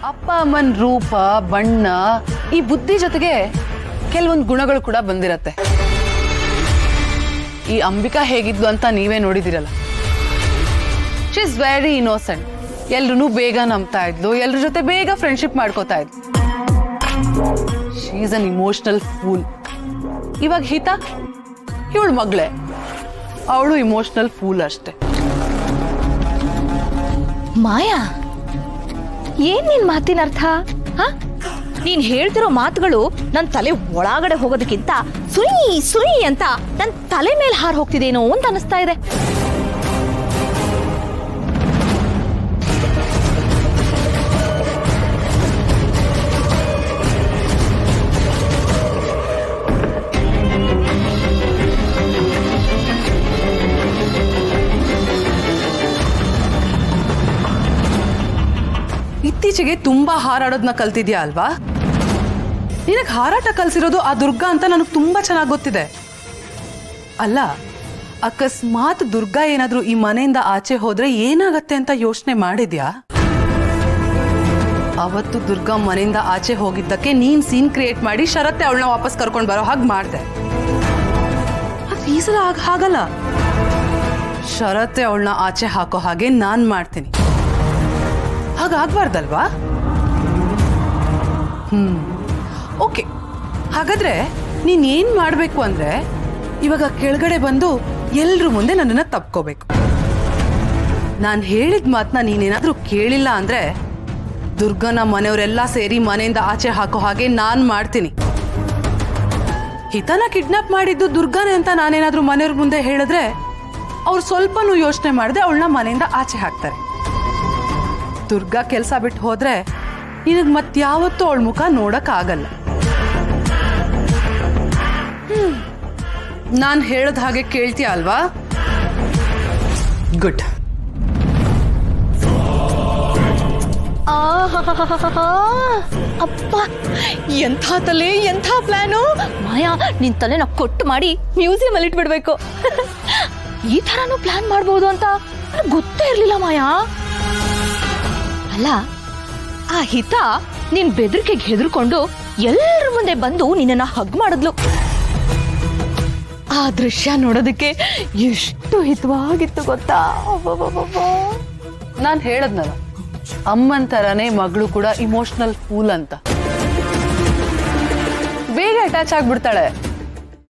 ಅಪ್ಪ ಅಮ್ಮನ ರೂಪ ಬಣ್ಣ ಈ ಬುದ್ಧಿ ಜೊತೆಗೆ ಕೆಲವೊಂದು ಗುಣಗಳು ಕೂಡ ಬಂದಿರತ್ತೆ. ಈ ಅಂಬಿಕಾ ಹೇಗಿದ್ಲು ಅಂತ ನೀವೇ ನೋಡಿದಿರಲ್ಲ. She is very innocent. ಎಲ್ರೂ ಬೇಗ ನಂಬ್ತಾ ಇದ್ಲು, ಎಲ್ರ ಜೊತೆ ಬೇಗ ಫ್ರೆಂಡ್ಶಿಪ್ ಮಾಡ್ಕೋತಾ ಇದ್ಲು. She is an emotional fool. ಇವಾಗ ಹಿತಾ ಇವಳು ಮಗಳೇ, ಅವಳು ಇಮೋಷನಲ್ ಫೂಲ್ ಅಷ್ಟೆ. ಮಾಯಾ, ಏನ್ ನಿನ್ ಮಾತಿನ ಅರ್ಥ? ನೀನ್ ಹೇಳ್ತಿರೋ ಮಾತುಗಳು ನನ್ ತಲೆ ಒಳಗಡೆ ಹೋಗೋದಕ್ಕಿಂತ ಸುಯಿ ಸುಯಿ ಅಂತ ನನ್ ತಲೆ ಮೇಲೆ ಹಾರ್ ಹೋಗ್ತಿದೇನೋ ಅಂತ ಅನಿಸ್ತಾ ಇದೆ. ಇತ್ತೀಚೆಗೆ ತುಂಬಾ ಹಾರಾಡೋದನ್ನ ಕಲ್ತಿದ್ಯಾ ಅಲ್ವಾ? ನಿನಗೆ ಹಾರಾಟ ಕಲ್ಸಿರೋದು ಆ ದುರ್ಗಾ ಅಂತ ನನಗೆ ತುಂಬಾ ಚೆನ್ನಾಗಿ ಗೊತ್ತಿದೆ. ಅಲ್ಲ, ಅಕಸ್ಮಾತ್ ದುರ್ಗಾ ಏನಾದ್ರೂ ಈ ಮನೆಯಿಂದ ಆಚೆ ಹೋದ್ರೆ ಏನಾಗತ್ತೆ ಅಂತ ಯೋಚನೆ ಮಾಡಿದ್ಯಾ? ಅವತ್ತು ದುರ್ಗಾ ಮನೆಯಿಂದ ಆಚೆ ಹೋಗಿದ್ದಕ್ಕೆ ನೀನ್ ಸೀನ್ ಕ್ರಿಯೇಟ್ ಮಾಡಿ ಶರತ್ತೆ ಅವಳನ್ನ ವಾಪಸ್ ಕರ್ಕೊಂಡು ಬರೋ ಹಾಗೆ ಮಾಡ್ದೆ. ಆದ್ರೆ ಈ ಸಲ ಹಾಗಲ್ಲ. ಶರತ್ತೆ ಅವಳನ್ನ ಆಚೆ ಹಾಕೋ ಹಾಗೆ ನಾನ್ ಮಾಡ್ತೀನಿ. ಹಾಗಾಗ್ಬಾರ್ದಲ್ವಾ? ಓಕೆ, ಹಾಗಾದ್ರೆ ನೀನ್ ಏನ್ ಮಾಡ್ಬೇಕು ಅಂದ್ರೆ ಇವಾಗ ಕೆಳಗಡೆ ಬಂದು ಎಲ್ರ ಮುಂದೆ ನನ್ನನ್ನ ತಪ್ಕೋಬೇಕು. ನಾನ್ ಹೇಳಿದ ಮಾತನ್ನ ನೀನೇನಾದ್ರೂ ಕೇಳಿಲ್ಲ ಅಂದ್ರೆ ದುರ್ಗನ ಮನೆಯವರೆಲ್ಲ ಸೇರಿ ಮನೆಯಿಂದ ಆಚೆ ಹಾಕೋ ಹಾಗೆ ನಾನ್ ಮಾಡ್ತೀನಿ. ಹಿತನ ಕಿಡ್ನಾಪ್ ಮಾಡಿದ್ದು ದುರ್ಗಾನೆ ಅಂತ ನಾನೇನಾದ್ರೂ ಮನೆಯವ್ರ ಮುಂದೆ ಹೇಳಿದ್ರೆ ಅವ್ರು ಸ್ವಲ್ಪನೂ ಯೋಚನೆ ಮಾಡದೆ ಅವಳನ್ನ ಮನೆಯಿಂದ ಆಚೆ ಹಾಕ್ತಾರೆ. ದುರ್ಗಾ ಕೆಲಸ ಬಿಟ್ಟು ಹೋದ್ರೆ ನಿನಗ್ ಮತ್ಯಾವತ್ತೂ ಅವಳ ಮುಖ ನೋಡಕ್ ಆಗಲ್ಲ. ನಾನ್ ಹೇಳದ ಹಾಗೆ ಕೇಳ್ತೀಯ ಅಲ್ವಾ? ಗುಡ್. ಅಪ್ಪ, ಎಂಥ ತಲೆ, ಎಂಥ ಪ್ಲಾನು! ಮಾಯಾ, ನಿನ್ ತಲೆನ ಕೊಟ್ಟು ಮಾಡಿ ಮ್ಯೂಸಿಯಂ ಅಲ್ಲಿ ಇಟ್ಬಿಡ್ಬೇಕು. ಈ ತರನು ಪ್ಲಾನ್ ಮಾಡ್ಬೋದು ಅಂತ ಗೊತ್ತೇ ಇರ್ಲಿಲ್ಲ ಮಾಯಾ. ಅಲ್ಲ, ಆ ಹಿತ ನಿನ್ ಬೆದರಿಕೆಗೆ ಹೆದರ್ಕೊಂಡು ಎಲ್ಲರ ಮುಂದೆ ಬಂದು ನಿನ್ನ ಹಗ್ ಮಾಡಿದ್ಲು. ಆ ದೃಶ್ಯ ನೋಡೋದಕ್ಕೆ ಎಷ್ಟು ಹಿತವಾಗಿತ್ತು ಗೊತ್ತಾ? ನಾನ್ ಹೇಳದ್ನಲ್ಲ, ಅಮ್ಮನ್ ತರಾನೇ ಮಗಳು ಕೂಡ ಇಮೋಷನಲ್ ಫೂಲ್ ಅಂತ. ಬೇಗ ಅಟ್ಯಾಚ್ ಆಗ್ಬಿಡ್ತಾಳೆ.